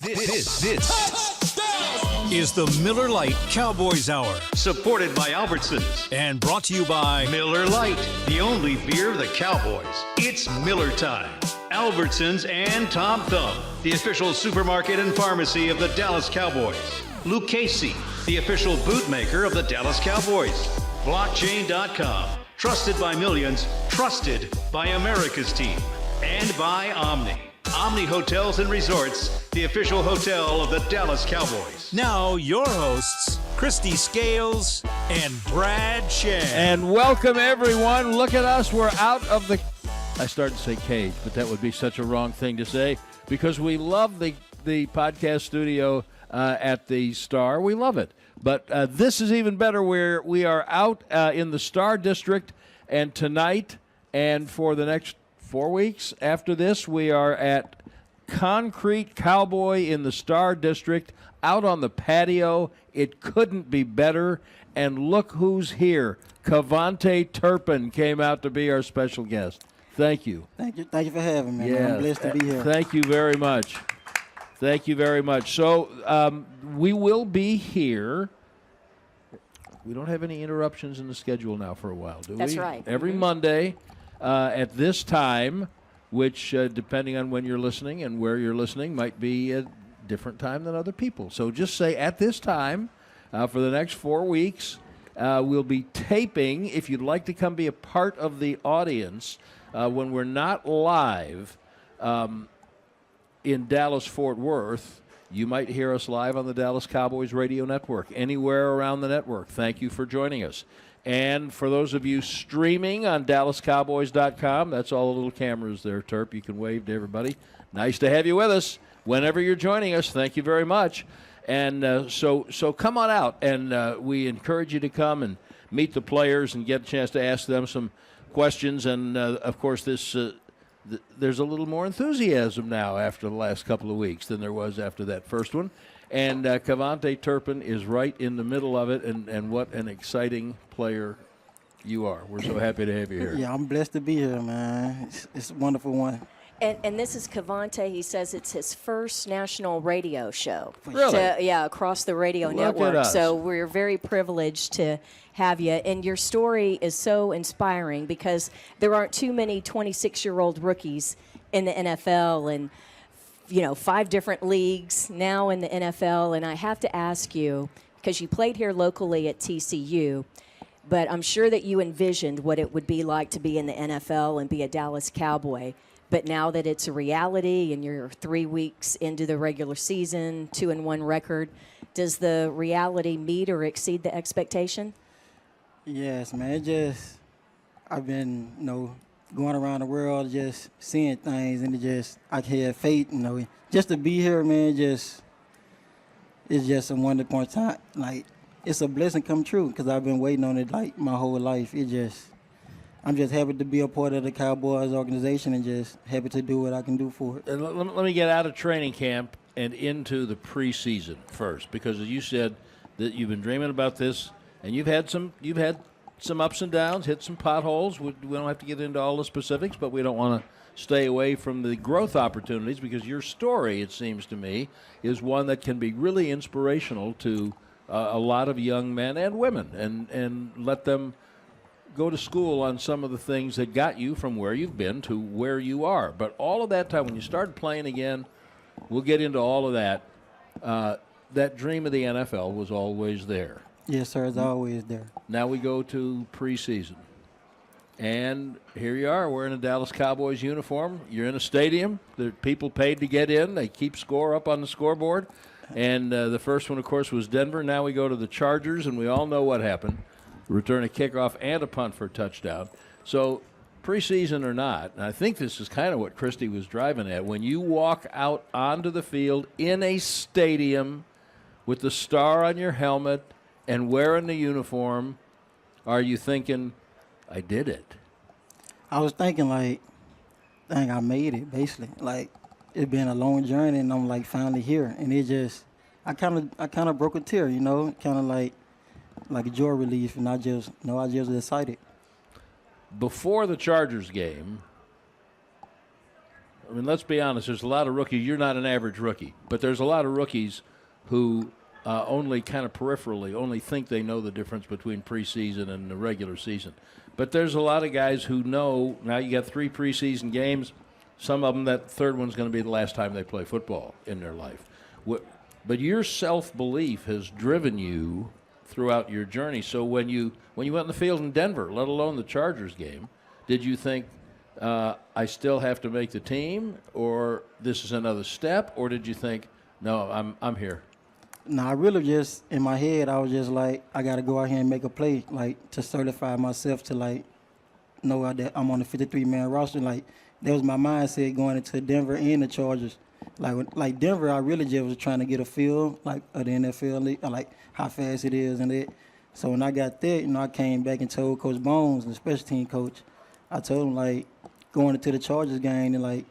This is the Miller Lite Cowboys Hour, supported by Albertsons and brought to you by Miller Lite, the only beer of the Cowboys. It's Miller time. Albertsons and Tom Thumb, the official supermarket and pharmacy of the Dallas Cowboys. Lucchese, the official bootmaker of the Dallas Cowboys. Blockchain.com, trusted by millions, trusted by America's team. And by Omni Hotels and Resorts, the official hotel of the Dallas Cowboys. Now your hosts, Christy Scales and Brad Shea. And welcome, everyone. Look at us. We're out of the... I started to say cage, but that would be such a wrong thing to say because we love the podcast studio at the Star. We love it. But this is even better where we are out in the Star District, and tonight and for the next 4 weeks after this, we are at Concrete Cowboy in the Star District, out on the patio. It couldn't be better. And look who's here. KaVontae Turpin came out to be our special guest. Thank you. Thank you for having me. Yeah, I'm blessed to be here. Thank you very much. Thank you very much. So we will be here. We don't have any interruptions in the schedule now for a while, do we? That's right. Every Monday at this time, which depending on when you're listening and where you're listening might be a different time than other people. So just say at this time for the next 4 weeks, we'll be taping. If you'd like to come be a part of the audience when we're not live in Dallas-Fort Worth, you might hear us live on the Dallas Cowboys radio network, anywhere around the network. Thank you for joining us. And for those of you streaming on DallasCowboys.com, that's all the little cameras there, Terp. You can wave to everybody. Nice to have you with us whenever you're joining us. Thank you very much. And so come on out, and we encourage you to come and meet the players and get a chance to ask them some questions. And, of course, there's a little more enthusiasm now after the last couple of weeks than there was after that first one. And KaVontae Turpin is right in the middle of it, and what an exciting player you are. We're so happy to have you here. Yeah, I'm blessed to be here, man. It's a wonderful one. And this is KaVontae. He says it's his first national radio show. Really? Across the radio Look network. at us. So we're very privileged to have you. And your story is so inspiring because there aren't too many 26-year-old rookies in the NFL, and 5 different leagues now in the NFL. And I have to ask you, because you played here locally at TCU, but I'm sure that you envisioned what it would be like to be in the NFL and be a Dallas Cowboy. But now that it's a reality and you're 3 weeks into the regular season, 2-1 record, does the reality meet or exceed the expectation? Yes, man. I've been, going around the world just seeing things, and I had faith, just to be here, man. It's just a wonderful time. Like, it's a blessing come true because I've been waiting on it like my whole life. I'm just happy to be a part of the Cowboys organization and just happy to do what I can do for it. Let me get out of training camp and into the preseason first, because as you said that you've been dreaming about this, and you've had some ups and downs, hit some potholes. We don't have to get into all the specifics, but we don't want to stay away from the growth opportunities because your story, it seems to me, is one that can be really inspirational to a lot of young men and women, and let them go to school on some of the things that got you from where you've been to where you are. But all of that time, when you started playing again, we'll get into all of that. That dream of the NFL was always there. Yes, sir, it's always there. Now we go to preseason. And here you are. We're in a Dallas Cowboys uniform. You're in a stadium. The people paid to get in. They keep score up on the scoreboard. And the first one, of course, was Denver. Now we go to the Chargers, and we all know what happened. Return a kickoff and a punt for a touchdown. So preseason or not, and I think this is kind of what Christy was driving at, when you walk out onto the field in a stadium with the star on your helmet and wearing the uniform, are you thinking, I did it? I was thinking, dang, I made it, basically. Like, it's been a long journey, and I'm, finally here. And I kind of broke a tear, kind of like a joy relief, and I just excited. Before the Chargers game, I mean, let's be honest. There's a lot of rookies. You're not an average rookie, but there's a lot of rookies who only kind of peripherally only think they know the difference between preseason and the regular season. But there's a lot of guys who know. Now you got 3 preseason games. Some of them, that third one's going to be the last time they play football in their life. But your self-belief has driven you throughout your journey. So when you went in the field in Denver, let alone the Chargers game, did you think, I still have to make the team, or this is another step, or did you think, no, I'm here? No, I really just, in my head, I was just like, I got to go out here and make a play, like, to certify myself to, like, know that I'm on the 53-man roster. Like, that was my mindset going into Denver and the Chargers. Like Denver, I really just was trying to get a feel, like, of the NFL league, like, how fast it is and that. So when I got there, I came back and told Coach Bones, the special team coach, I told him, like, going into the Chargers game and, like,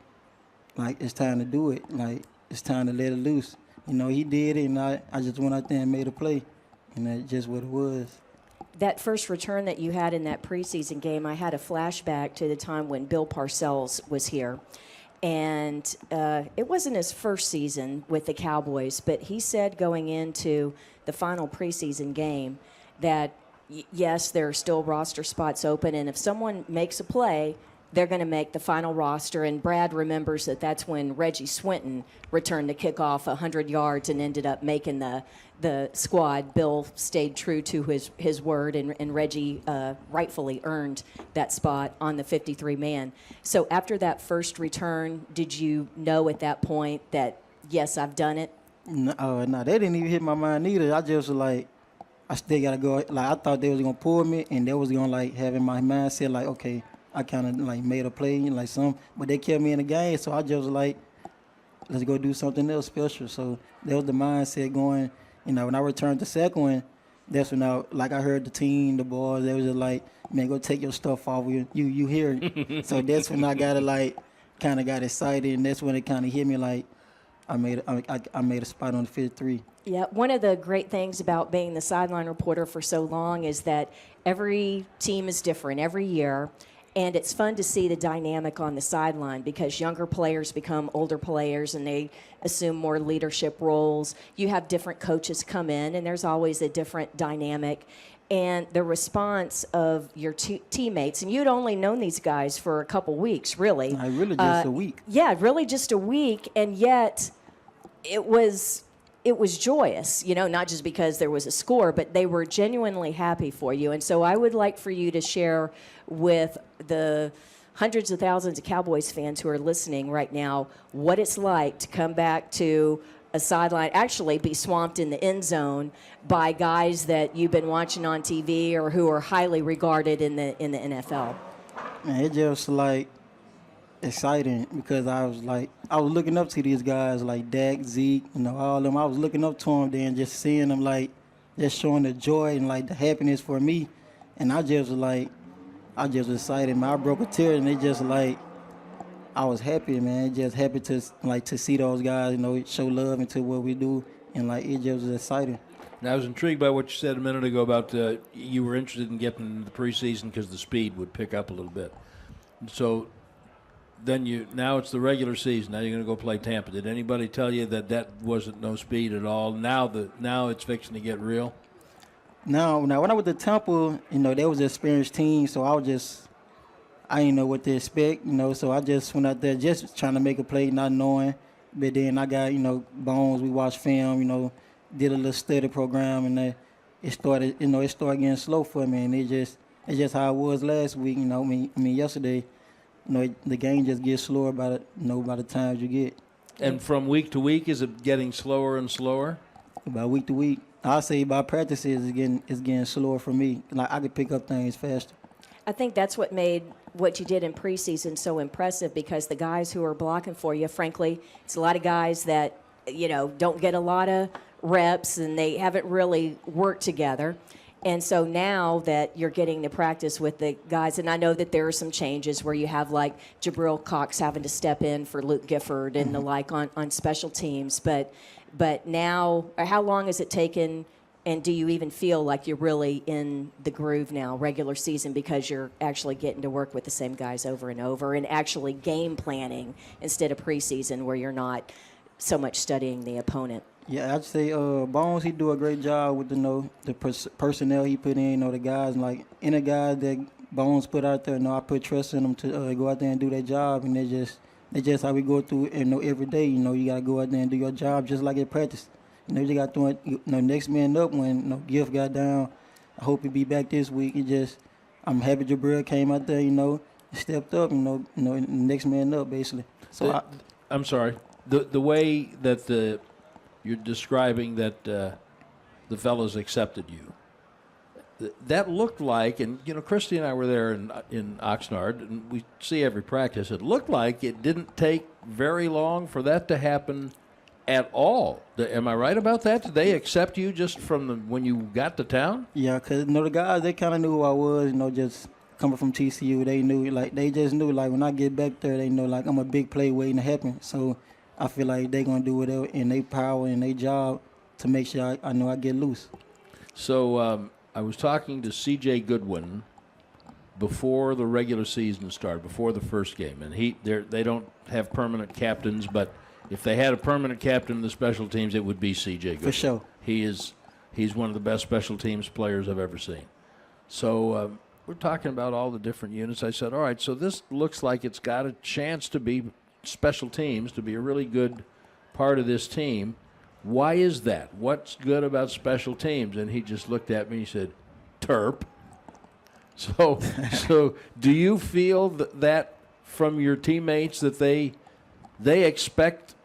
it's time to do it. Like, it's time to let it loose. He did it, and I just went out there and made a play, and that's just what it was. That first return that you had in that preseason game, I had a flashback to the time when Bill Parcells was here. And it wasn't his first season with the Cowboys, but he said going into the final preseason game that, yes, there are still roster spots open, and if someone makes a play, they're going to make the final roster. And Brad remembers that that's when Reggie Swinton returned the kickoff 100 yards and ended up making the squad. Bill stayed true to his word, and Reggie rightfully earned that spot on the 53-man. So after that first return, did you know at that point that, yes, I've done it? No, that didn't even hit my mind either. I just was like, I still got to go. Like, I thought they was going to pull me, and they was going to, like, have in my mindset, like, okay, I kind of, like, made a play, like, but they kept me in the game, so I just was like, let's go do something else special. So that was the mindset going. When I returned the second one, that's when I heard the team, the boys, they was just like, man, go take your stuff off. You hear it. So that's when I got kind of got excited, and that's when it kind of hit me like I made a spot on the 53. Yeah, one of the great things about being the sideline reporter for so long is that every team is different every year. And it's fun to see the dynamic on the sideline because younger players become older players and they assume more leadership roles. You have different coaches come in, and there's always a different dynamic. And the response of your teammates, and you'd only known these guys for a couple weeks, really. Really just a week. Yeah, really just a week, and yet it was joyous, not just because there was a score, but they were genuinely happy for you. And so I would like for you to share with the hundreds of thousands of Cowboys fans who are listening right now what it's like to come back to a sideline, actually be swamped in the end zone by guys that you've been watching on TV or who are highly regarded in the NFL. Man, it just like exciting because I was looking up to these guys like Dak, Zeke, all of them. I was looking up to them then, just seeing them like just showing the joy and like the happiness for me, and I just was excited, man. I broke a tear, and it just like I was happy, man. Just happy to see those guys, show love into what we do, and like it just was exciting. Now, I was intrigued by what you said a minute ago about you were interested in getting into the preseason because the speed would pick up a little bit. So then now it's the regular season. Now you're going to go play Tampa. Did anybody tell you that wasn't no speed at all? Now it's fixing to get real. Now when I went to Tampa, they was an experienced team, so I didn't know what to expect, so I just went out there just trying to make a play, not knowing. But then I got, Bones, we watched film, did a little study program, and it started getting slow for me, and it's just how it was last week, yesterday, the game just gets slower by the time you get. And from week to week, is it getting slower and slower? By week to week. I'll say by practices, it's getting slower for me. Like, I could pick up things faster. I think that's what made what you did in preseason so impressive because the guys who are blocking for you, frankly, it's a lot of guys that, don't get a lot of reps and they haven't really worked together. And so now that you're getting to practice with the guys, and I know that there are some changes where you have like Jabril Cox having to step in for Luke Gifford and the like on special teams, but now, how long has it taken And do you even feel like you're really in the groove now, regular season, because you're actually getting to work with the same guys over and over and actually game planning instead of preseason where you're not so much studying the opponent? Yeah, I'd say Bones, he do a great job with the personnel he put in, the guys, like any guys that Bones put out there, I put trust in them to go out there and do their job, and they just how we go through every day, you got to go out there and do your job just like at practice. You got to do it, next man up when Gift got down. I hope he be back this week. I'm happy Jabril came out there, stepped up, next man up basically. So I'm sorry. The way that you're describing that the fellas accepted you, that looked like, and Christy and I were there in Oxnard, and we see every practice. It looked like it didn't take very long for that to happen at all. Am I right about that? Did they accept you just from when you got to town? Yeah, because the guys, they kind of knew who I was, just coming from TCU. They knew, they just knew, when I get back there, they know, I'm a big play waiting to happen. So I feel like they're going to do whatever in their power and their job to make sure I know I get loose. So I was talking to C.J. Goodwin before the regular season started, before the first game, and they don't have permanent captains, but if they had a permanent captain in the special teams, it would be C.J. Goodwin. For sure. He's one of the best special teams players I've ever seen. So we're talking about all the different units. I said, all right, so this looks like it's got a chance to be special teams, to be a really good part of this team. Why is that? What's good about special teams? And he just looked at me and he said, Terp. So do you feel that from your teammates that they expect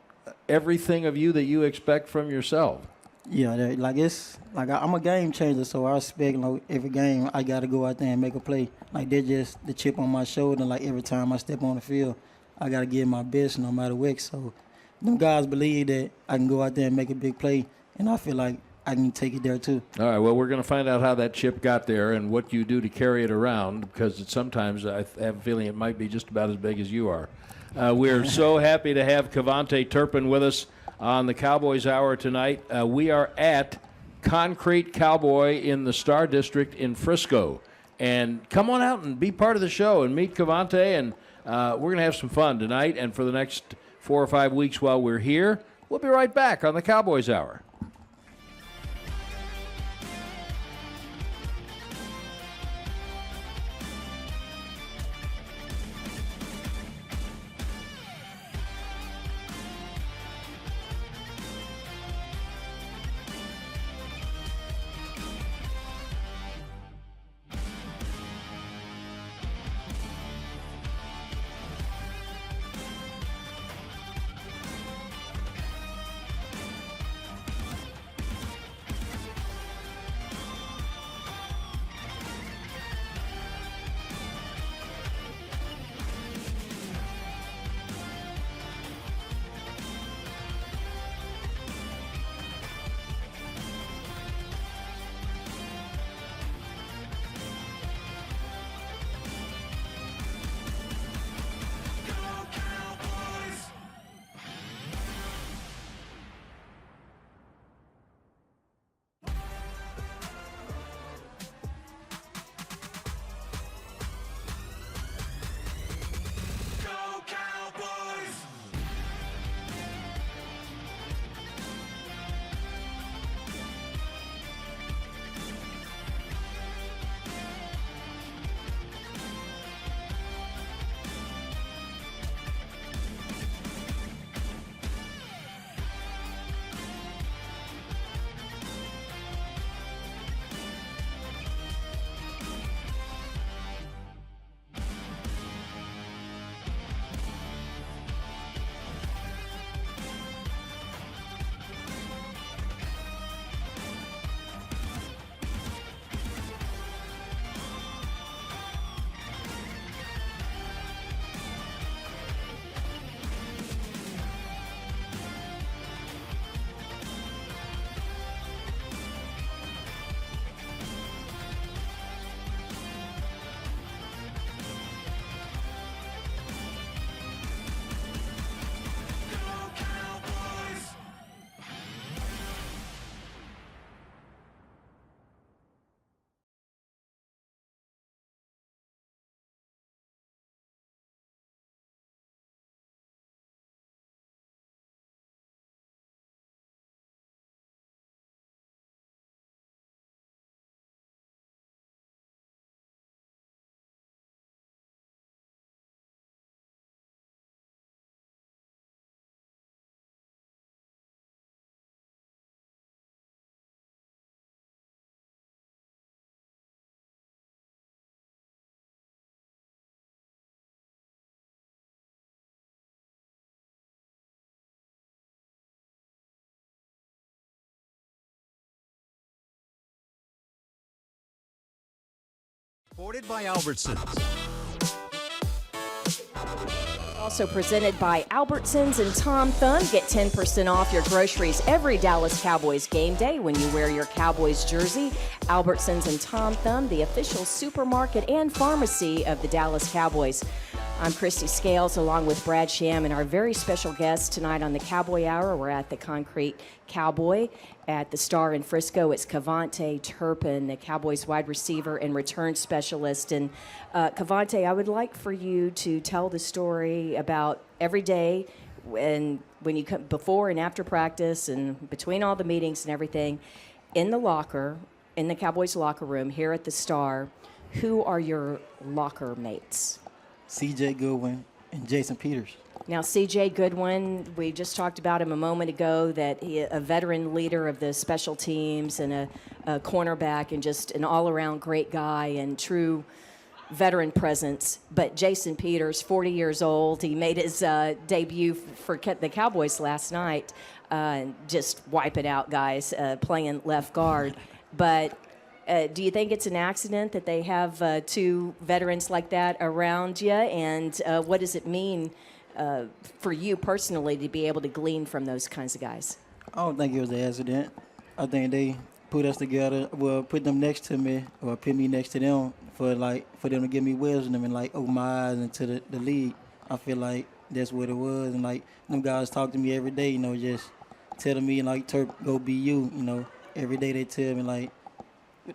everything of you that you expect from yourself? Yeah, I'm a game changer, so I expect every game I got to go out there and make a play. They're just the chip on my shoulder. Every time I step on the field, I got to give my best no matter what. So them guys believe that I can go out there and make a big play, and I feel like I can take it there too. All right, well, we're going to find out how that chip got there and what you do to carry it around, because sometimes I have a feeling it might be just about as big as you are. We're so happy to have KaVontae Turpin with us on the Cowboys Hour tonight. We are at Concrete Cowboy in the Star District in Frisco. And come on out and be part of the show and meet KaVontae, and we're going to have some fun tonight and for the next 4 or 5 weeks while we're here. We'll be right back on the Cowboys Hour. Supported by Albertsons. Also presented by Albertsons and Tom Thumb. Get 10% off your groceries every Dallas Cowboys game day when you wear your Cowboys jersey. Albertsons and Tom Thumb, the official supermarket and pharmacy of the Dallas Cowboys. I'm Christy Scales along with Brad Sham and our very special guest tonight on the Cowboy Hour. We're at the Concrete Cowboy at the Star in Frisco. It's KaVontae Turpin, the Cowboys wide receiver and return specialist. And KaVontae, I would like for you to tell the story about every day when you come before and after practice and between all the meetings and everything in the Cowboys locker room here at the Star. Who are your locker mates? C.J. Goodwin and Jason Peters. Now, C.J. Goodwin, we just talked about him a moment ago, that he, a veteran leader of the special teams and a cornerback and just an all-around great guy and true veteran presence. But Jason Peters, 40 years old, he made his debut for the Cowboys last night. Just wipe it out, guys, playing left guard. But do you think it's an accident that they have two veterans like that around you? And what does it mean for you personally to be able to glean from those kinds of guys? I don't think it was an accident. I think they put us together, put them next to me or put me next to them for them to give me wisdom and open my eyes into the league. I feel like that's what it was. And them guys talk to me every day, just telling me Turp, go be you. Every day they tell me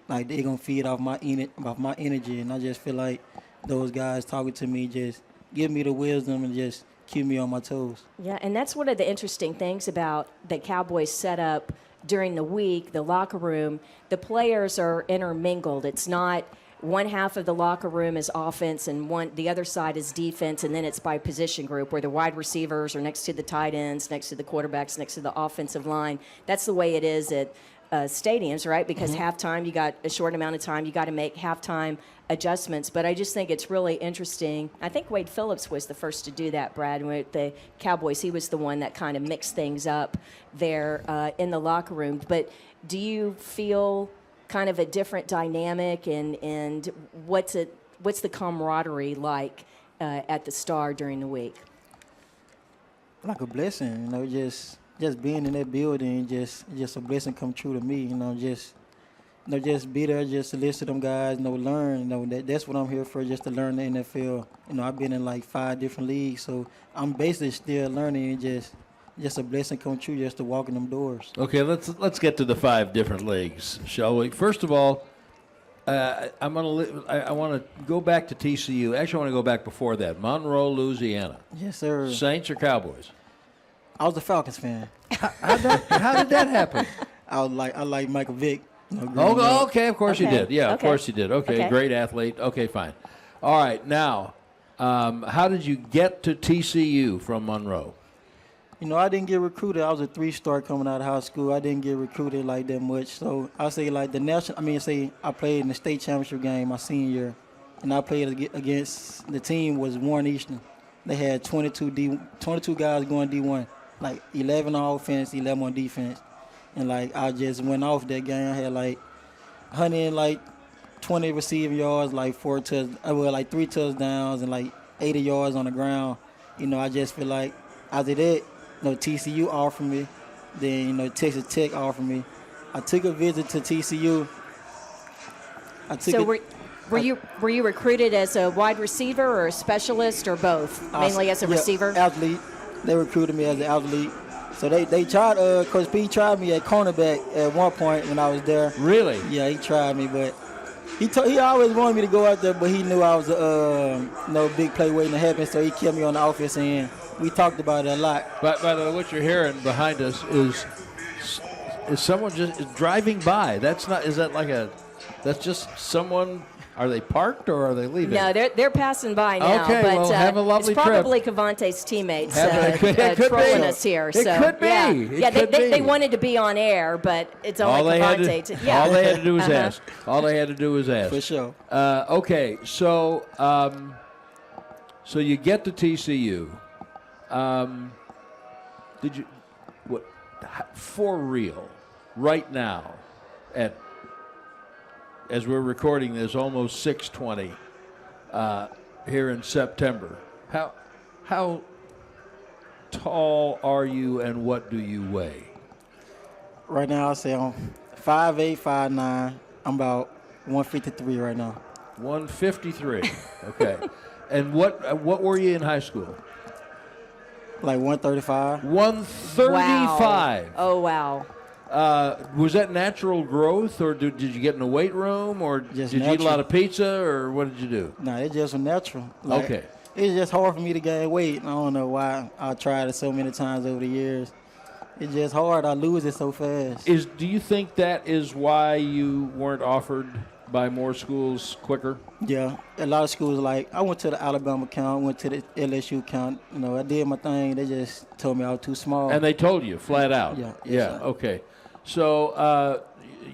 they gonna feed off my energy, and I just feel like those guys talking to me just give me the wisdom and just keep me on my toes. Yeah, and that's one of the interesting things about the Cowboys setup during the week, the locker room. The players are intermingled. It's not one half of the locker room is offense and the other side is defense, and then it's by position group where the wide receivers are next to the tight ends, next to the quarterbacks, next to the offensive line. That's the way it is at stadiums, right? Because halftime, you got a short amount of time. You got to make halftime adjustments. But I just think it's really interesting. I think Wade Phillips was the first to do that, Brad. With the Cowboys, he was the one that kind of mixed things up there in the locker room. But do you feel kind of a different dynamic, and what's the camaraderie like at the Star during the week? Like a blessing, just being in that building, just a blessing come true to me. Just be there, just to listen to them guys, learn. That's what I'm here for, just to learn the NFL. I've been in 5 different leagues, so I'm basically still learning. And just a blessing come true, just to walk in them doors. Okay, let's get to the 5 different leagues, shall we? First of all, I want to go back to TCU. Actually, I want to go back before that. Monroe, Louisiana. Yes, sir. Saints or Cowboys? I was a Falcons fan. How did that happen? I like Michael Vick. Okay, of course you did. Yeah, Okay. of course you did. Okay, great athlete. Okay, fine. All right, now, how did you get to TCU from Monroe? I didn't get recruited. I was a 3-star coming out of high school. I didn't get recruited that much. So I say I played in the state championship game my senior year, and I played against the team was Warren Easton. They had 22 guys going D1, 11 on offense, 11 on defense. And I just went off that game. I had 120 receiving yards, 3 touchdowns, and 80 yards on the ground. I just feel like after that, TCU offered me. Then Texas Tech offered me. I took a visit to TCU. Were you recruited as a wide receiver or a specialist or both? Mainly as a receiver? Athlete. They recruited me as an athlete. So they tried, Coach P tried me at cornerback at one point when I was there. Really? Yeah, he tried me, but he always wanted me to go out there, but he knew I was a big play waiting to happen, so he kept me on the offense end. We talked about it a lot. But by the way, what you're hearing behind us is someone just driving by. That's just someone. Are they parked or are they leaving? No, they're passing by now. Okay, but, well, have a lovely it's probably trip. KaVontae's teammates trolling us here. It could be. They wanted to be on air, but it's only KaVontae. All they had to do was ask. All they had to do was ask. For sure. Okay, so you get to TCU. Did you for real right now at as we're recording this, almost 6:20 here in September. How tall are you and what do you weigh? Right now, I say I'm 5'8", 5'9". I'm about 153 right now. 153. Okay. And what were you in high school? Like 135. 135. Wow. Oh, wow. Was that natural growth, or did you get in a weight room, or Just did you eat a natural. lot of pizza, or what did you do? Nah, it just was natural. Like, Okay. It's just hard for me to gain weight. I don't know why. I tried it so many times over the years. It's just hard. I lose it so fast. Do you think that is why you weren't offered by more schools quicker? Yeah, a lot of schools, like, I went to the Alabama count, went to the LSU count. You know, I did my thing. They just told me I was too small. And they told you flat out? Yeah. Yeah, okay. So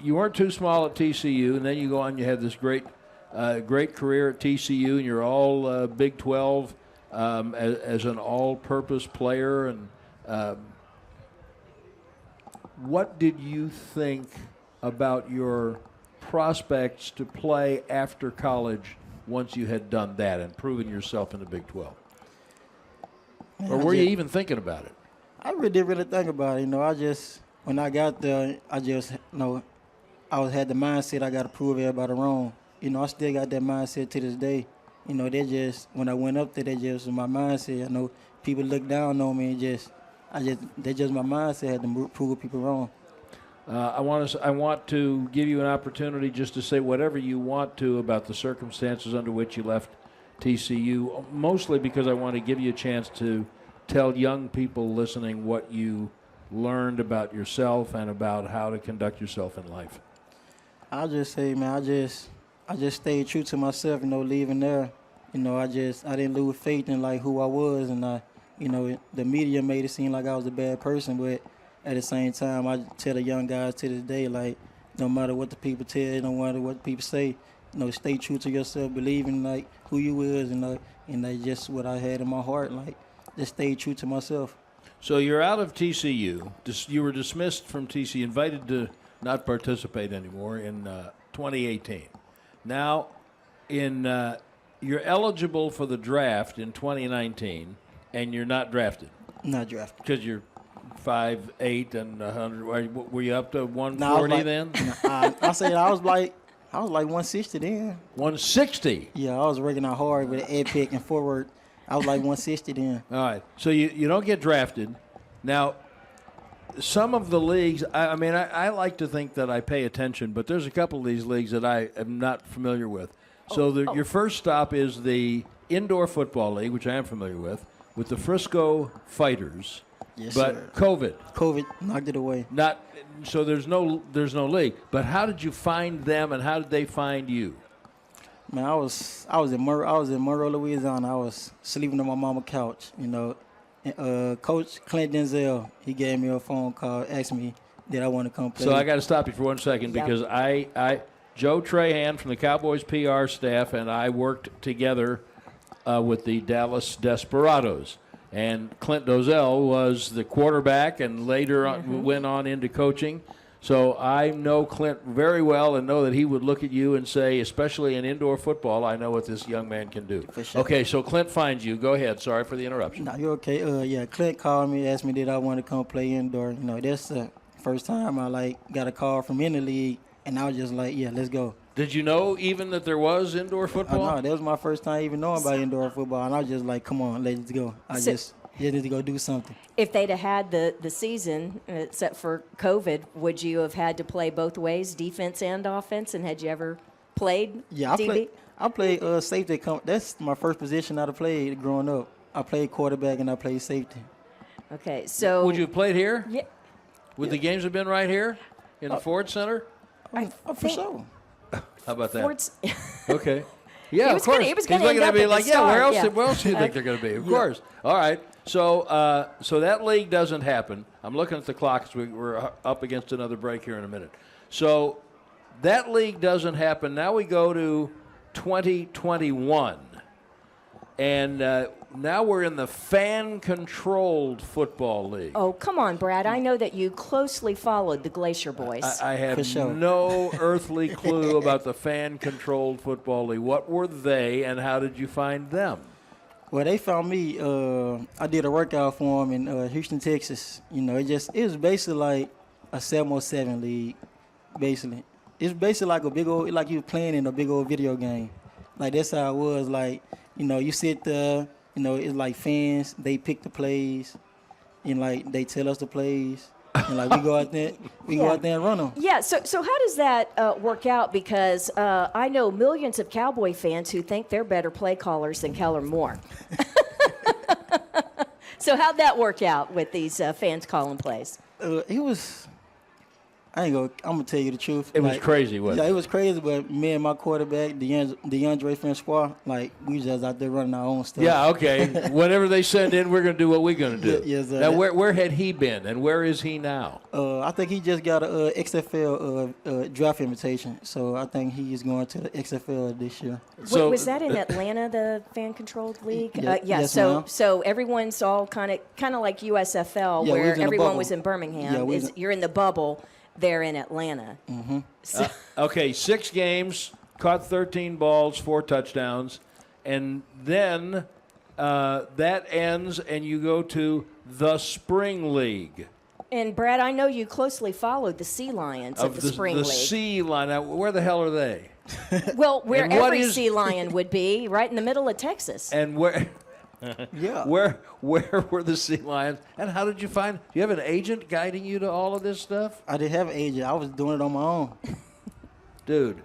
you weren't too small at TCU, and then you go on, you had this great career at TCU, and you're all Big 12 as an all-purpose player. And what did you think about your prospects to play after college once you had done that and proven yourself in the Big 12? Or were you even thinking about it? I really didn't really think about it. You know, when I got there, I had the mindset I got to prove everybody wrong. You know, I still got that mindset to this day. You know, when I went up there, that just was my mindset. I know people look down on me and that's just my mindset. I had to prove people wrong. I want to give you an opportunity just to say whatever you want to about the circumstances under which you left TCU, mostly because I want to give you a chance to tell young people listening what you learned about yourself and about how to conduct yourself in life. I'll just say, man, I just stayed true to myself, you know, leaving there. You know, I didn't lose faith in, like, who I was, and you know, the media made it seem like I was a bad person, but at the same time, I tell the young guys to this day, like, no matter what the people tell you, no matter what people say, you know, stay true to yourself, believe in, like, who you is, and that's just what I had in my heart, like, just stay true to myself. So you're out of TCU. You were dismissed from TCU, invited to not participate anymore in 2018. Now, you're eligible for the draft in 2019, and you're not drafted. Not drafted. Because you're 5'8" and 100. Were you up to 140 then? I said I was like 160 then. 160? Yeah, I was working out hard with an ed pick and forward. I was like 160 then. All right. So you don't get drafted. Now, some of the leagues, I like to think that I pay attention, but there's a couple of these leagues that I am not familiar with. So your first stop is the Indoor Football League, which I am familiar with the Frisco Fighters. Yes, but sir. COVID knocked it away. So there's no league. But how did you find them, and how did they find you? Man, I was in Monroe, Louisiana. I was sleeping on my mama's couch. You know, and, Coach Clint Denzel, he gave me a phone call, asked me did I want to come play. So I got to stop you for 1 second because Joe Trahan from the Cowboys PR staff and I worked together with the Dallas Desperados. And Clint Dozell was the quarterback and later went on into coaching. So I know Clint very well and know that he would look at you and say, especially in indoor football, I know what this young man can do. For sure. Okay, so Clint finds you. Go ahead. Sorry for the interruption. No, you're okay. Clint called me, asked me did I want to come play indoor. You know, that's the first time I got a call from in the league, and I was just like, yeah, let's go. Did you know even that there was indoor football? No, that was my first time even knowing about indoor football, and I was just like, come on, let's go. I just need to go do something. If they'd have had the season, except for COVID, would you have had to play both ways, defense and offense? And had you ever played DB? I played safety. That's my first position I played growing up. I played quarterback and I played safety. Okay, so would you have played here? Yeah. Would the games have been right here in the Ford Center? For sure. How about that? Ford's Okay. Yeah, of course. He was going to looking end at up me at like, the yeah, where start, else do you think they're going to be? Of course. All right. So so that league doesn't happen. I'm looking at the clock as we're up against another break here in a minute. So that league doesn't happen. Now we go to 2021. And now we're in the fan-controlled football league. Oh, come on, Brad. I know that you closely followed the Glacier Boys. I have For sure. no earthly clue about the fan-controlled football league. What were they, and how did you find them? Well, they found me. I did a workout for them in Houston, Texas. You know, it was basically like a 7-on-7 league. Basically, it's basically like a big old, like you playing in a big old video game. Like that's how it was. Like, you know, you sit there. You know, it's like fans. They pick the plays, and like they tell us the plays, and like we go out there, go out there and run them. Yeah, so how does that work out? Because I know millions of Cowboy fans who think they're better play callers than Keller Moore. So how'd that work out with these fans calling plays? It was. I'm gonna tell you the truth. It was crazy, wasn't it? Yeah, it was crazy, but me and my quarterback, DeAndre Francois, like, we just out there running our own stuff. Yeah, okay. Whenever they send in, we're going to do what we're going to do. Yes, sir. Now, where had he been, and where is he now? I think he just got a XFL draft invitation, so I think he's going to the XFL this year. So- Was that in Atlanta, the fan-controlled league? Yeah, Yeah. yes, So ma'am. so everyone's all kind of like USFL, Yeah, we where was in a everyone bubble. was in Birmingham. Yeah, we was You're in the bubble. They're in Atlanta. Okay, 6 games, caught 13 balls, 4 touchdowns, and then that ends, and you go to the Spring League. And Brad, I know you closely followed the Sea Lions of the Spring the League. Sea Line. Now, where the hell are they? Well, where And what every is- Sea Lion would be, right in the middle of Texas. And where? Yeah. Where were the Sea Lions? And how did you find? Do you have an agent guiding you to all of this stuff, I didn't have an agent. I was doing it on my own. dude?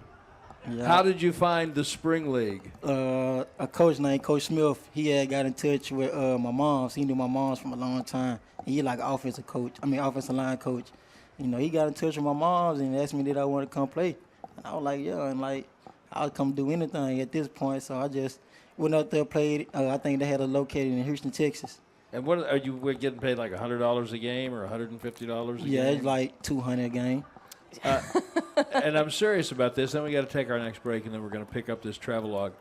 Yeah. How did you find the Spring League? A coach named Coach Smith, he had got in touch with my moms. He knew my moms from a long time. And he like offensive line coach. You know, he got in touch with my moms and asked me did I want to come play. And I was like, yeah, and like I'll come do anything at this point. So I just went up there, played. I think they had it located in Houston, Texas. And what are you we're getting paid like $100 a game or $150 a game? Yeah, it's like $200 a game. And I'm serious about this. Then we got to take our next break, and then we're going to pick up this travelogue.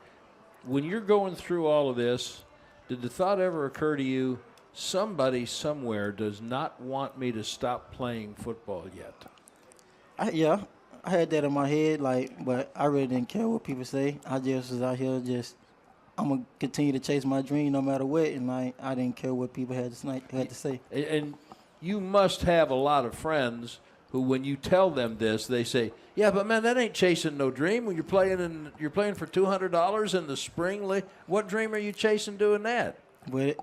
When you're going through all of this, did the thought ever occur to you, somebody somewhere does not want me to stop playing football yet? I had that in my head, like, but I really didn't care what people say. I just was out here I'm going to continue to chase my dream no matter what, and I didn't care what people had to say. And you must have a lot of friends who, when you tell them this, they say, "Yeah, but man, that ain't chasing no dream. When you're playing for $200 in the Spring League, what dream are you chasing doing that?" But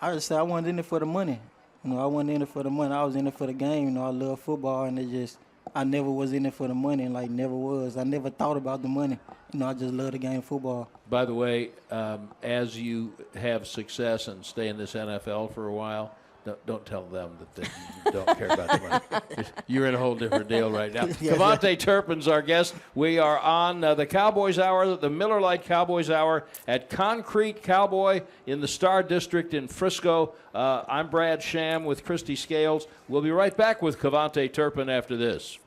I just said I wasn't in it for the money. You know, I wasn't in it for the money. I was in it for the game. You know, I love football, and I never was in it for the money, and like never was. I never thought about the money. You know, I just love the game of football. By the way, as you have success and stay in this NFL for a while, don't tell them that you don't care about the money. You're in a whole different deal right now. KaVontae Turpin's our guest. We are on the Cowboys Hour, the Miller Lite Cowboys Hour at Concrete Cowboy in the Star District in Frisco. I'm Brad Sham with Christy Scales. We'll be right back with KaVontae Turpin after this.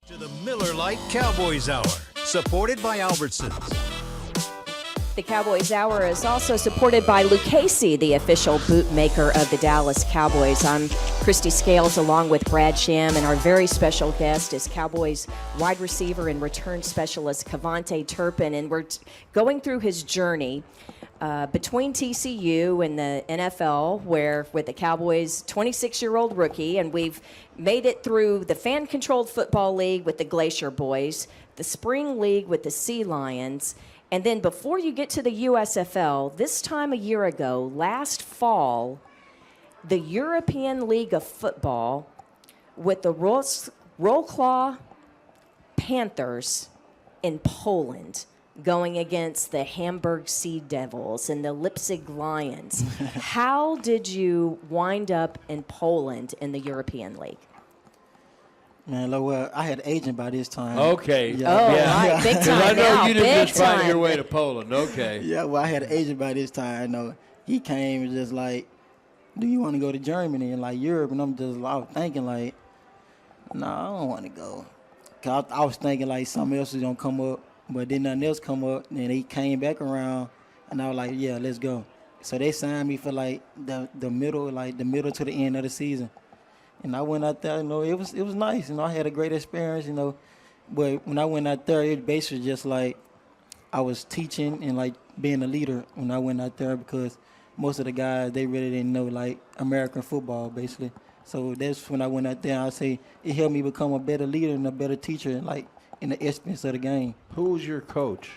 To the Miller Lite Cowboys Hour, supported by Albertsons. The Cowboys Hour is also supported by Lucchese, the official boot maker of the Dallas Cowboys. I'm Christy Scales along with Brad Sham, and our very special guest is Cowboys wide receiver and return specialist KaVontae Turpin, and we're going through his journey between TCU and the NFL, where with the Cowboys, 26-year-old rookie, and we've made it through the fan-controlled football league with the Glacier Boys, the spring league with the Sea Lions, and then before you get to the USFL, this time a year ago, last fall, the European League of Football with the Wrocław Panthers in Poland going against the Hamburg Sea Devils and the Leipzig Lions. How did you wind up in Poland in the European League? Man, look, well, I had an agent by this time. Okay. Yeah. Oh, Yeah. right. Big 'Cause time I know now. you didn't Big just find time. your way to Poland. Okay. Yeah, well, I had an agent by this time. You know, he came and just like, do you want to go to Germany and like Europe? And I was thinking like, no, I don't want to go. 'Cause I was thinking like something else was gonna come up, but then nothing else come up. And he came back around, and I was like, yeah, let's go. So they signed me for like the middle to the end of the season. And I went out there, you know, it was nice. You know, I had a great experience, you know. But when I went out there, it basically just like I was teaching and like being a leader when I went out there, because most of the guys, they really didn't know like American football basically. So that's when I went out there. I say it helped me become a better leader and a better teacher, like in the essence of the game. Who was your coach?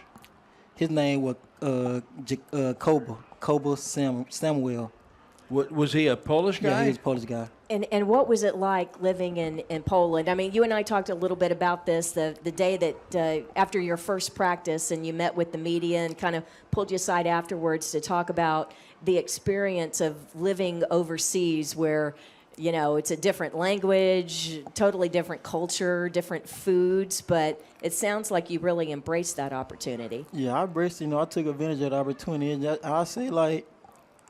His name was Koba Samuel. Was he a Polish guy? Yeah, he was a Polish guy. And what was it like living in Poland? I mean, you and I talked a little bit about this the day that after your first practice and you met with the media and kind of pulled you aside afterwards to talk about the experience of living overseas where, you know, it's a different language, totally different culture, different foods, but it sounds like you really embraced that opportunity. Yeah, I embraced, you know, I took advantage of the opportunity. And I say like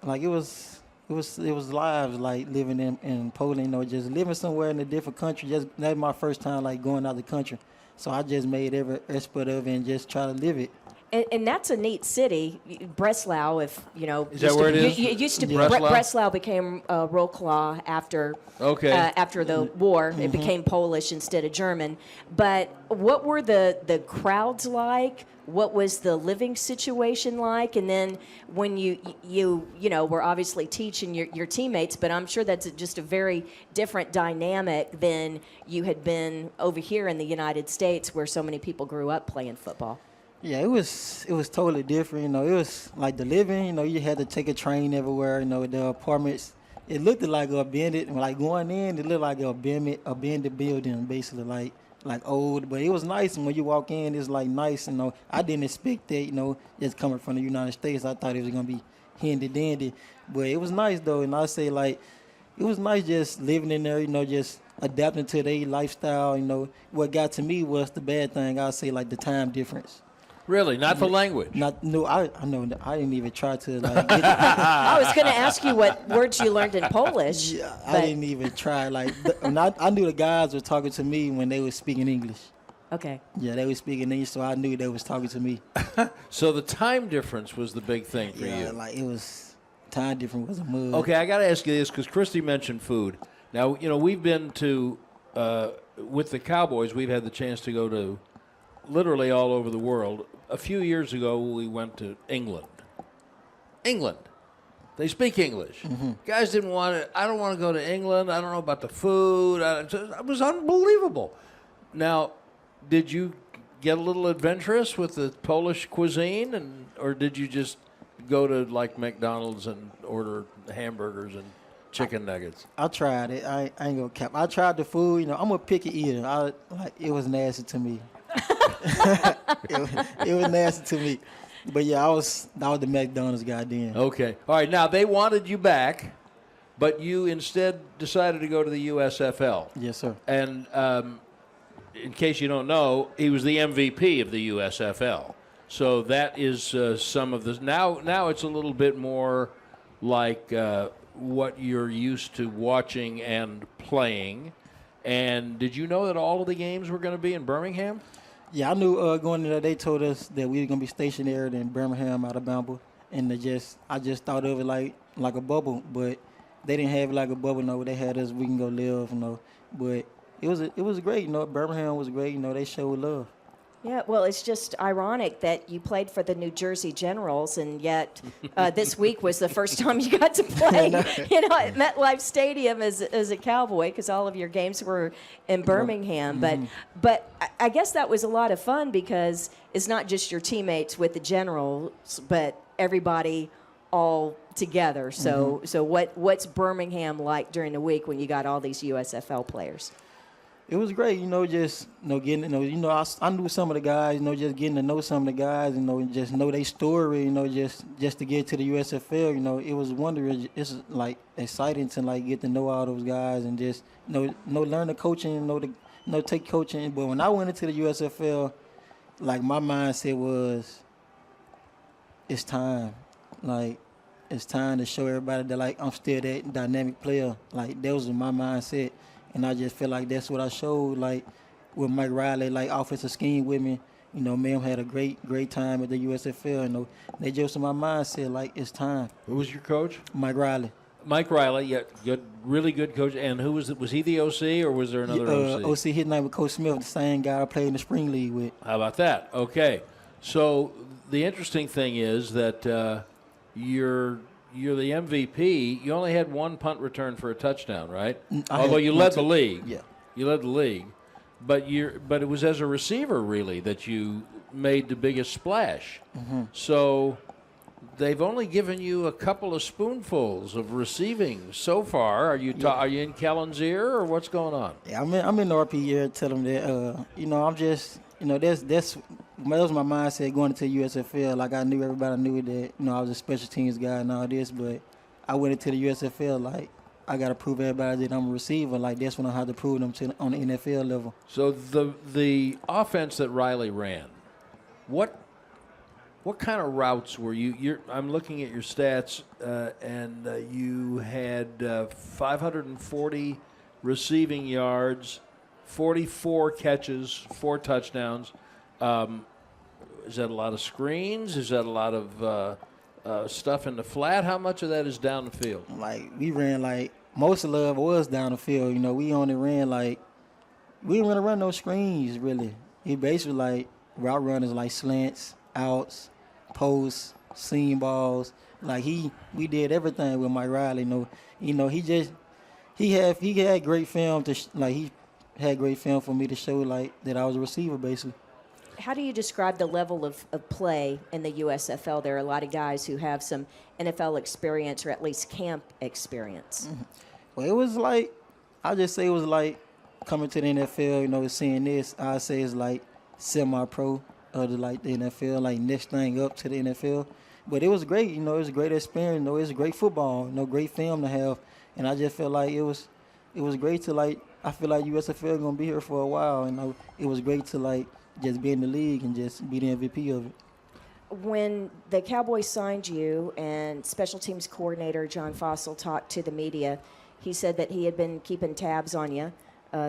it was live, like living in Poland, you know, just living somewhere in a different country. Just that's my first time like going out the country. So I just made every effort of it and just try to live it. And that's a neat city, Breslau. If you know, Is that where it is? It used to be Breslau? Breslau became Wrocław after after the war. It became Polish instead of German. But what were the crowds like? What was the living situation like? And then when you know were obviously teaching your teammates, but I'm sure that's just a very different dynamic than you had been over here in the United States, where so many people grew up playing football. Yeah, it was totally different. You know, it was like the living. You know, you had to take a train everywhere. You know, the apartments. It looked like abandoned. Like going in, it looked like abandoned building, basically like old. But it was nice. And when you walk in, it's like nice. You know, I didn't expect that. You know, just coming from the United States, I thought it was gonna be handy dandy. But it was nice though, and I say like, it was nice just living in there. You know, just adapting to their lifestyle. You know, what got to me was the bad thing. I say like the time difference. Really? Not the language? I know. I didn't even try to like. Get I was going to ask you what words you learned in Polish. Yeah, I but- didn't even try. Like, I knew the guys were talking to me when they were speaking English. Okay. Yeah, they were speaking English, so I knew they was talking to me. So the time difference was the big thing for Yeah, you. like it was time difference was a mud. Okay, I got to ask you this because Christy mentioned food. Now, you know, we've been to, with the Cowboys, we've had the chance to go to literally all over the world. A few years ago, we went to England. England. They speak English. Mm-hmm. Guys didn't want it. I don't want to go to England. I don't know about the food. It was unbelievable. Now, did you get a little adventurous with the Polish cuisine, or did you just go to like McDonald's and order hamburgers and chicken nuggets? I tried it. I ain't gonna cap. I tried the food. You know, I'm a picky eater. It was nasty to me. it was nasty to me. But yeah, I was the McDonald's guy then. Okay. All right. Now, they wanted you back, but you instead decided to go to the USFL. Yes, sir. And in case you don't know, he was the MVP of the USFL. So that is some of the now it's a little bit more like what you're used to watching and playing. And did you know that all of the games were going to be in Birmingham? Yeah, I knew going there, they told us that we were going to be stationed in Birmingham, Alabama. And I just thought of it like a bubble, but they didn't have it like a bubble. No, they had us. We can go live. But it was great. Birmingham was great. They showed love. Yeah, well, it's just ironic that you played for the New Jersey Generals, and yet this week was the first time you got to play, at MetLife Stadium as a Cowboy, because all of your games were in Birmingham. Mm-hmm. But I guess that was a lot of fun because it's not just your teammates with the Generals, but everybody all together. So what's Birmingham like during the week when you got all these USFL players? It was great, just getting I knew some of the guys, just getting to know some of the guys, just know their story, just to get to the USFL, it was wondering. It's like exciting to like get to know all those guys and just learn the coaching, take coaching. But when I went into the USFL, like my mindset was, it's time, like it's time to show everybody that like I'm still that dynamic player. Like that was my mindset. And I just feel like that's what I showed, like, with Mike Riley, like, offensive scheme with me. Ma'am had a great time at the USFL. They just in my mindset, like, it's time. Who was your coach? Mike Riley. Mike Riley, yeah, really good coach. And who was it? Was he the OC or was there another OC? OC, his name was Coach Smith, the same guy I played in the spring league with. How about that? Okay. So the interesting thing is that you're the MVP. You only had one punt return for a touchdown, right? Although you led the league. Yeah. You led the league. But it was as a receiver, really, that you made the biggest splash. Mm-hmm. So they've only given you a couple of spoonfuls of receiving so far. Are you in Kellen's ear, or what's going on? Yeah, I'm in the RP ear. Tell them that, I'm just, that was my mindset going into USFL. Like, I knew everybody knew that, I was a special teams guy and all this, but I went into the USFL, like, I got to prove everybody that I'm a receiver. Like, that's when I had to prove them on the NFL level. So the offense that Riley ran, what kind of routes were you? I'm looking at your stats, and you had 540 receiving yards, 44 catches, 4 touchdowns. Is that a lot of screens? Is that a lot of stuff in the flat? How much of that is down the field? Like, we ran, like, most of it was down the field. We only ran, like, we didn't really run no screens, really. He basically, like, route runners, like slants, outs, posts, seam balls. Like, we did everything with Mike Riley. He had great film he had great film for me to show, like, that I was a receiver, basically. How do you describe the level of play in the USFL? There are a lot of guys who have some NFL experience or at least camp experience. Mm-hmm. Well, it was like, I'll just say it was like coming to the NFL, seeing this, I'd say it's like semi-pro of the NFL, like next thing up to the NFL. But it was great, it was a great experience, it was great football, great film to have. And I just felt like it was great to, like, I feel like USFL going to be here for a while. And it was great to, like, just be in the league and just be the MVP of it. When the Cowboys signed you and special teams coordinator John Fossil talked to the media, he said that he had been keeping tabs on you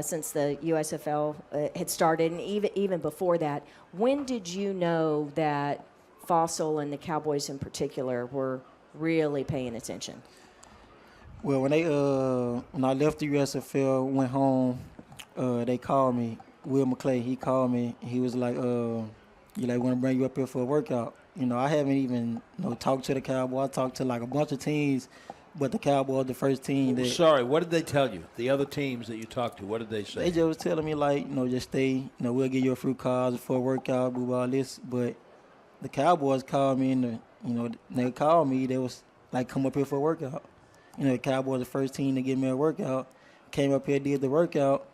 since the USFL had started, and even before that. When did you know that Fossil and the Cowboys in particular were really paying attention? Well, when I left the USFL, went home, they called me. Will McClay, he called me. He was like, want to bring you up here for a workout. I haven't even talked to the Cowboys. I talked to like a bunch of teams, but the Cowboys, the first team. Sorry, what did they tell you? The other teams that you talked to, what did they say? They just was telling me, like, just stay. We'll give you a few calls for a workout, all this. But the Cowboys called me, and they called me. They was like, come up here for a workout. The Cowboys, the first team to give me a workout. Came up here, did the workout.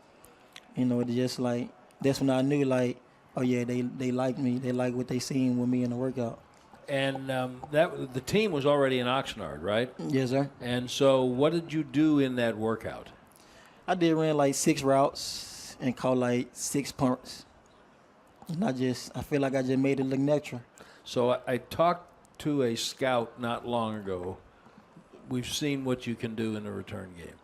Just like, that's when I knew, like, oh yeah, they like me. They like what they seen with me in the workout. And the team was already in Oxnard, right? Yes, sir. And so, what did you do in that workout? I ran like 6 routes and caught like 6 punts. And I feel like I just made it look natural. So I talked to a scout not long ago. We've seen what you can do in the return game.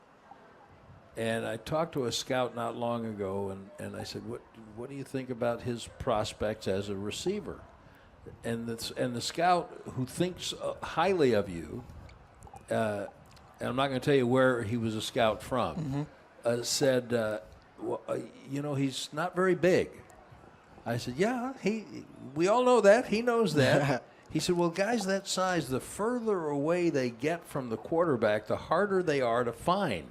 And I talked to a scout not long ago, and I said, what do you think about his prospects as a receiver? And the scout who thinks highly of you, and I'm not going to tell you where he was a scout from, said, well, he's not very big. I said, yeah, we all know that. He knows that. He said, well, guys that size, the further away they get from the quarterback, the harder they are to find.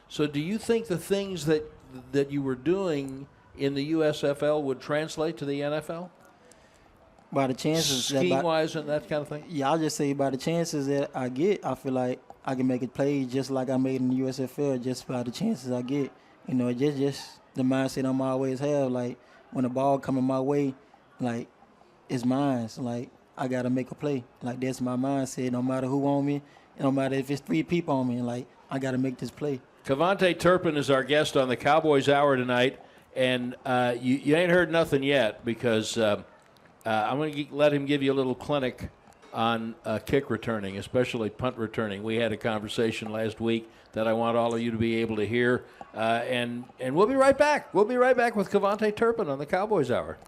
So do you think the things that you were doing in the USFL would translate to the NFL? By the chances, scheme-wise and that kind of thing? Yeah, I'll just say by the chances that I get, I feel like I can make a play just like I made in the USFL, just by the chances I get. Just the mindset I'm always have. Like, when the ball coming my way, like, it's mine. So, like, I got to make a play. Like, that's my mindset. No matter who on me, no matter if it's 3 people on me, like, I got to make this play. KaVontae Turpin is our guest on the Cowboys Hour tonight, and you ain't heard nothing yet because I'm going to let him give you a little clinic on kick returning, especially punt returning. We had a conversation last week that I want all of you to be able to hear, and we'll be right back. We'll be right back with KaVontae Turpin on the Cowboys Hour.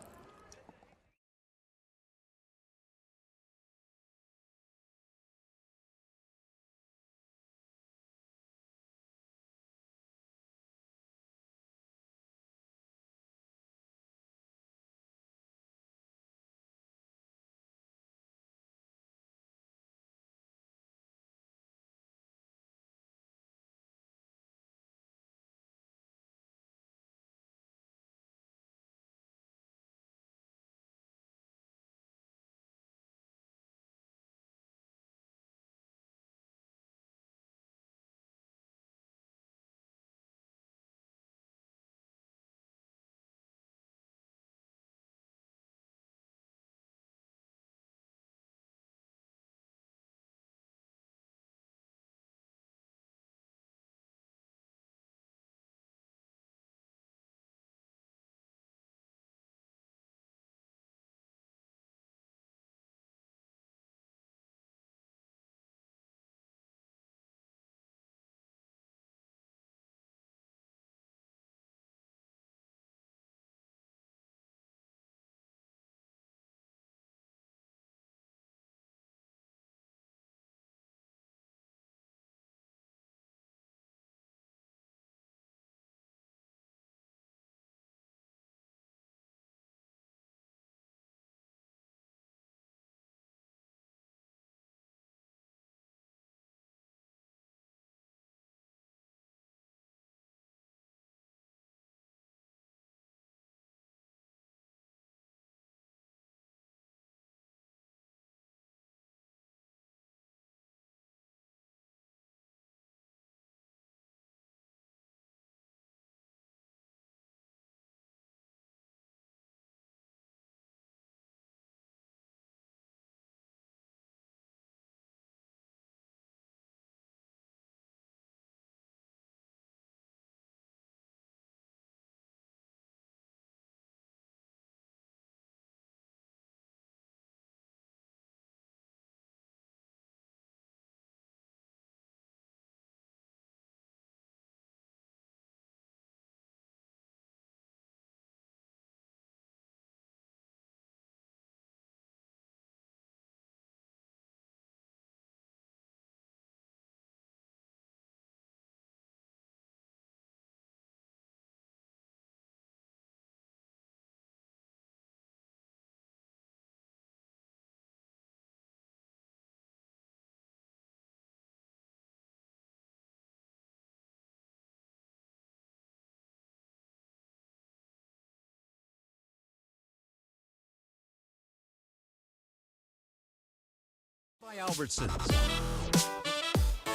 By Albertsons.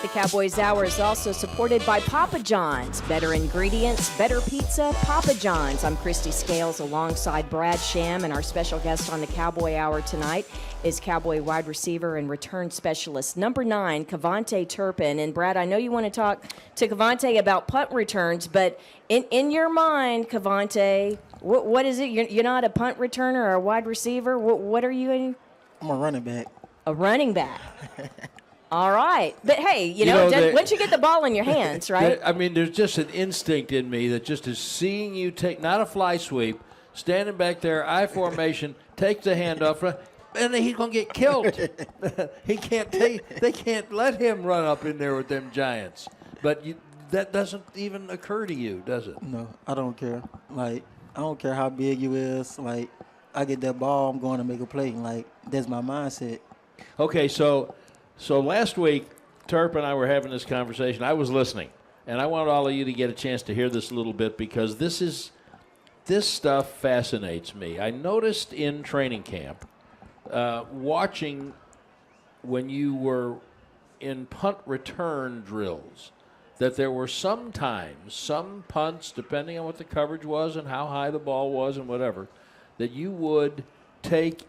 The Cowboys Hour is also supported by Papa John's. Better ingredients, better pizza, Papa John's. I'm Christy Scales alongside Brad Sham, and our special guest on the Cowboy Hour tonight is Cowboy wide receiver and return specialist number 9, KaVontae Turpin. And Brad, I know you want to talk to KaVontae about punt returns, but in your mind, KaVontae, what is it? You're not a punt returner or a wide receiver? What are you in? I'm a running back. A running back. All right. But, hey, you know once you get the ball in your hands, right? I mean, there's just an instinct in me that just is seeing you take, not a fly sweep, standing back there, I formation, takes the handoff, and he's going to get killed. They can't let him run up in there with them giants. But that doesn't even occur to you, does it? No, I don't care. Like, I don't care how big you is. Like, I get that ball, I'm going to make a play. Like, that's my mindset. Okay, so last week, Turp and I were having this conversation. I was listening, and I want all of you to get a chance to hear this a little bit because this stuff fascinates me. I noticed in training camp, watching when you were in punt return drills, that there were sometimes some punts, depending on what the coverage was and how high the ball was and whatever, that you would take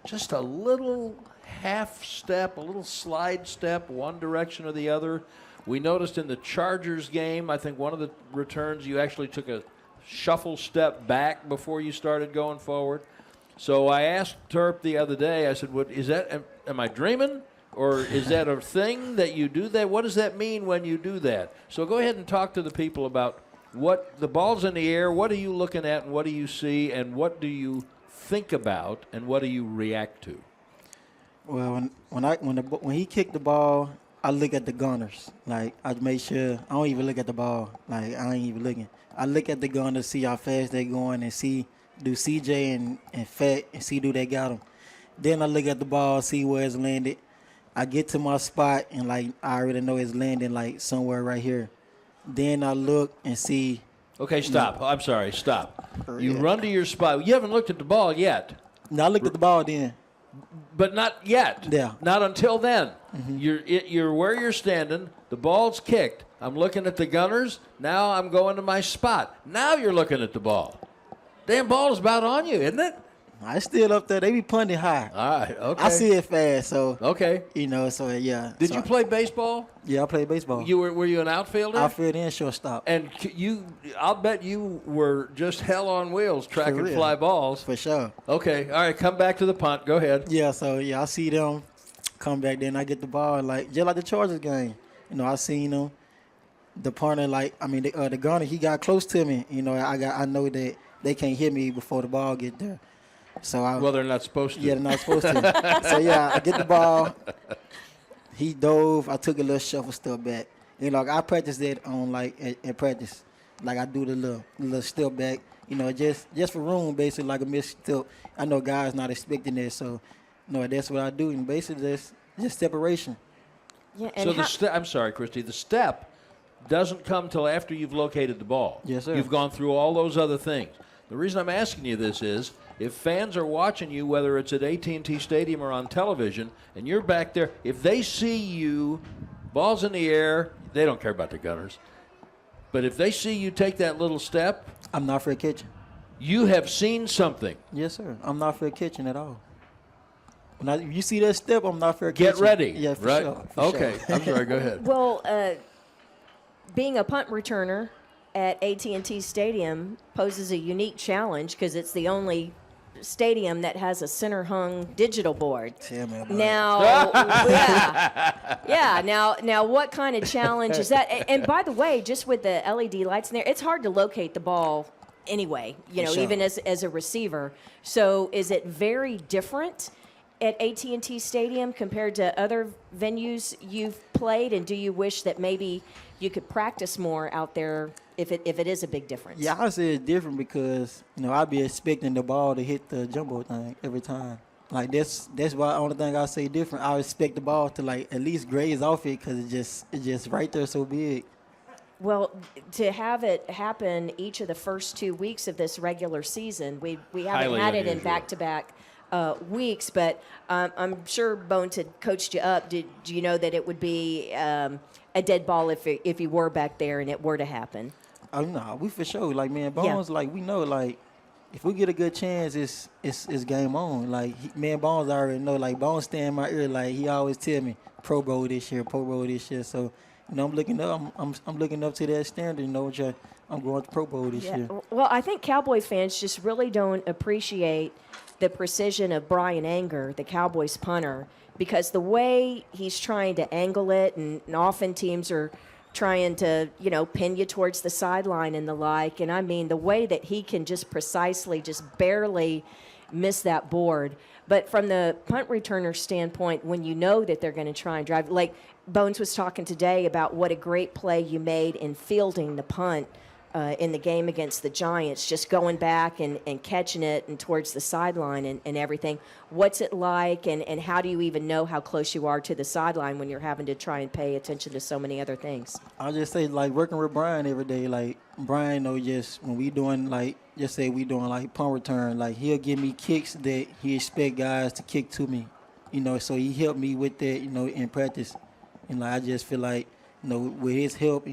just a little half step, a little slide step, one direction or the other. We noticed in the Chargers game, I think one of the returns, you actually took a shuffle step back before you started going forward. So I asked Turp the other day, I said, am I dreaming? Or is that a thing that you do that? What does that mean when you do that? So go ahead and talk to the people about what the ball's in the air, what are you looking at, and what do you see, and what do you think about, and what do you react to? Well, when he kicked the ball, I look at the gunners. Like, I make sure I don't even look at the ball. Like, I ain't even looking. I look at the gunners, see how fast they going, and see do CJ and Fat and see do they got him. Then I look at the ball, see where it's landed. I get to my spot, and, like, I already know it's landing, like, somewhere right here. Then I look and see. Okay, stop. I'm sorry, stop. You run to your spot. You haven't looked at the ball yet. No, I looked at the ball then. But not yet. Yeah. Not until then. Mm-hmm. You're where you're standing. The ball's kicked. I'm looking at the gunners. Now I'm going to my spot. Now you're looking at the ball. Damn ball is about on you, isn't it? I still up there. They be punting high. All right, okay. I see it fast, so. Okay. So, yeah. Did you play baseball? Yeah, I played baseball. Were you an outfielder? Outfield and shortstop. And I'll bet you were just hell on wheels tracking fly balls. For sure. Okay, all right, come back to the punt. Go ahead. Yeah, so, I see them come back, then I get the ball, like, just like the Chargers game. I seen them. The punter, the gunner, he got close to me. I know that they can't hit me before the ball get there. So well, they're not supposed to. Yeah, they're not supposed to. So, I get the ball. He dove. I took a little shuffle step back. I practiced that on, in practice. Like, I do the little step back, just for room, basically, like a missed step. I know guys not expecting that, so, that's what I do. And basically, just separation. Yeah, and so I'm sorry, Christy, the step doesn't come till after you've located the ball. Yes, sir. You've gone through all those other things. The reason I'm asking you this is, if fans are watching you, whether it's at AT&T Stadium or on television, and you're back there, if they see you, balls in the air, they don't care about the gunners. But if they see you take that little step, I'm not afraid of catching. You have seen something. Yes, sir. I'm not afraid of catching at all. If you see that step, I'm not afraid of catching. Get ready. Yeah, for right? sure. Okay. I'm sorry. Go ahead. Well, being a punt returner at AT&T Stadium poses a unique challenge because it's the only stadium that has a center-hung digital board. Tell me about now, Now, what kind of challenge is that? And by the way, just with the LED lights in there, it's hard to locate the ball anyway. Sure. Even as a receiver. So, is it very different at AT&T Stadium compared to other venues you've played? And do you wish that maybe you could practice more out there if it is a big difference? Yeah, I say it's different because, I'd be expecting the ball to hit the jumbo thing every time. Like, that's why the only thing I say different. I expect the ball to, at least graze off it because it's just right there so big. Well, to have it happen each of the first 2 weeks of this regular season, we haven't Highly had it in unusual. back-to-back weeks, but I'm sure Bones had coached you up. Do you know that it would be a dead ball if you were back there and it were to happen? Oh, no, we for sure. Bones, we know, if we get a good chance, it's game on. Bones already know. Bones stay in my ear. He always tell me, Pro Bowl this year. So, I'm looking up. I'm looking up to that standard. I'm going to Pro Bowl this year. Well, I think Cowboy fans just really don't appreciate the precision of Brian Anger, the Cowboys punter, because the way he's trying to angle it, and often teams are trying to, pin you towards the sideline and the like. And I mean, the way that he can just precisely, just barely miss that board. But from the punt returner standpoint, when you know that they're going to try and drive, like Bones was talking today about what a great play you made in fielding the punt in the game against the Giants, just going back and catching it and towards the sideline and everything. What's it like, and how do you even know how close you are to the sideline when you're having to try and pay attention to so many other things? I'll just say, like, working with Brian every day, like, Brian know just when we doing, like, just say we doing, like, punt return, like, he'll give me kicks that he expect guys to kick to me, so he helped me with that, in practice. And, like, I just feel like, with his help,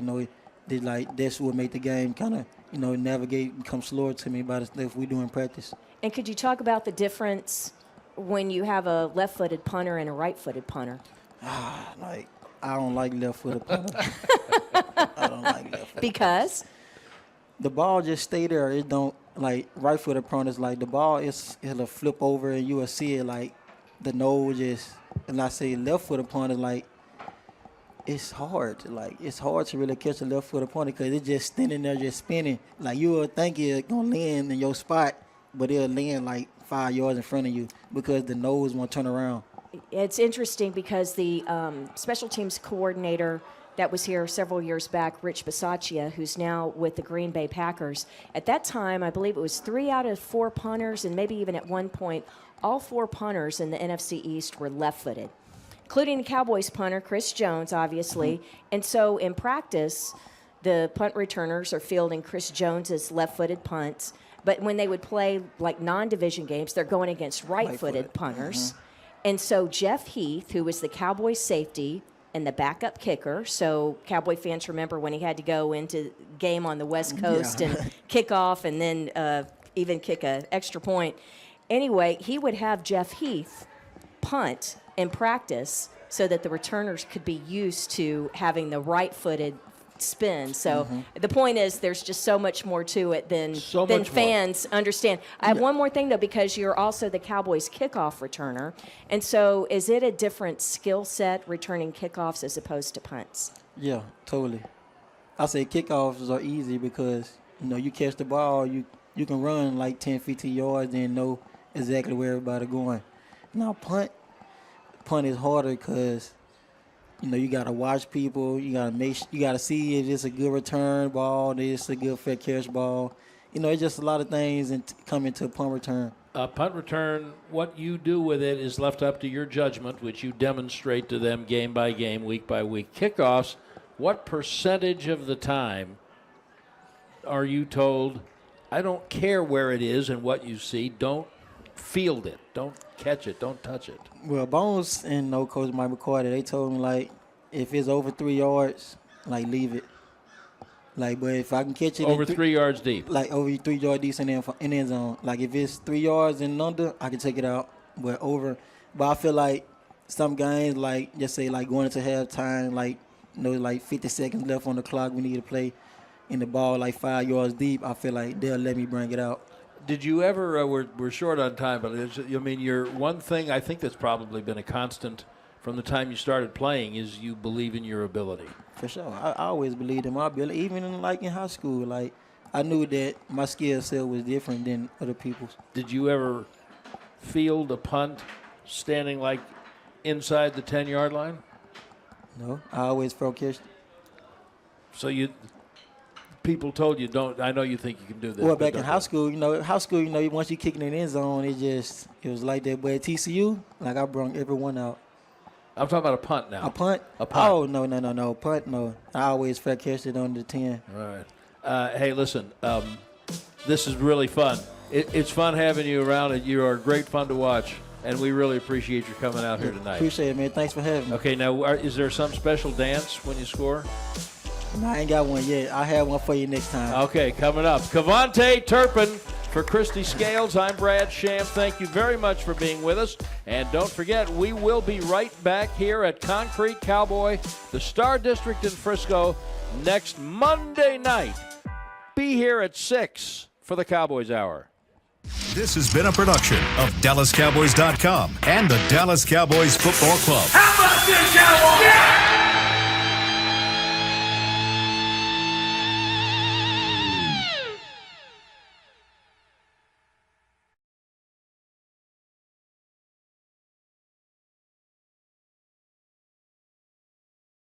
that's what make the game kind of, navigate and come slower to me by the stuff we do in practice. And could you talk about the difference when you have a left-footed punter and a right-footed punter? I don't like left-footed punter. I don't like left-footed. Because? The ball just stay there. It don't, like, right-footed punters, like, the ball, it'll flip over and you will see it, like, the nose is, and I say left-footed punter, like, it's hard to really catch a left-footed punter because it's just standing there just spinning. Like, you will think it's going to land in your spot, but it'll land like 5 yards in front of you because the nose won't turn around. It's interesting because the special teams coordinator that was here several years back, Rich Bisaccia, who's now with the Green Bay Packers, at that time, I believe it was 3 out of 4 punters, and maybe even at one point, all 4 punters in the NFC East were left-footed, including the Cowboys punter, Chris Jones, obviously. And so in practice, the punt returners are fielding Chris Jones's left-footed punts. But when they would play, like, non-division games, they're going against right-footed punters. And so Jeff Heath, who was the Cowboys safety and the backup kicker, so Cowboy fans remember when he had to go into game on the West Coast and kick off and then even kick an extra point. Anyway, he would have Jeff Heath punt in practice so that the returners could be used to having the right-footed spin. So the point is there's just so much more to it than fans understand. I have one more thing, though, because you're also the Cowboys kickoff returner. And so is it a different skill set returning kickoffs as opposed to punts? Yeah, totally. I say kickoffs are easy because, you catch the ball, you can run like 10, 15 yards and know exactly where everybody going. Now, punt is harder because, you got to watch people. You got to see if it's a good return ball, if it's a good fair catch ball. It's just a lot of things come into a punt return. Punt return, what you do with it is left up to your judgment, which you demonstrate to them game by game, week by week. Kickoffs, what percentage of the time are you told, I don't care where it is and what you see, don't field it, don't catch it, don't touch it? Well, Bones and Coach Mike McCarty, they told me, like, if it's over 3 yards, like, leave it. Like, but if I can catch it over 3 yards deep, like over 3 yards deep in the end zone. Like, if it's 3 yards and under, I can take it out. But I feel like some games, like, just say, like, going into halftime, like, like 50 seconds left on the clock, we need to play in the ball like 5 yards deep. I feel like they'll let me bring it out. Did you ever, we're short on time, but you're one thing I think that's probably been a constant from the time you started playing is you believe in your ability. For sure. I always believed in my ability, even in high school. Like, I knew that my skill set was different than other people's. Did you ever field a punt standing like inside the 10-yard line? No, I always felt catched. So people told you don't. I know you think you can do this. Well, back in high school, once you kick in the end zone, it was like that. But at TCU, like, I brought everyone out. I'm talking about a punt now. A punt? A punt. Oh, no. Punt, no. I always fair catch it under the 10. All right. Hey, listen, this is really fun. It's fun having you around, and you are great fun to watch, and we really appreciate you coming out here tonight. Appreciate it, man. Thanks for having me. Okay, now, is there some special dance when you score? No, I ain't got one yet. I'll have one for you next time. Okay, coming up. KaVontae Turpin for Christy Scales. I'm Brad Sham. Thank you very much for being with us. And don't forget, we will be right back here at Concrete Cowboy, the Star District in Frisco, next Monday night. Be here at 6 for the Cowboys Hour. This has been a production of DallasCowboys.com and the Dallas Cowboys Football Club. How about this, Cowboys? Yeah!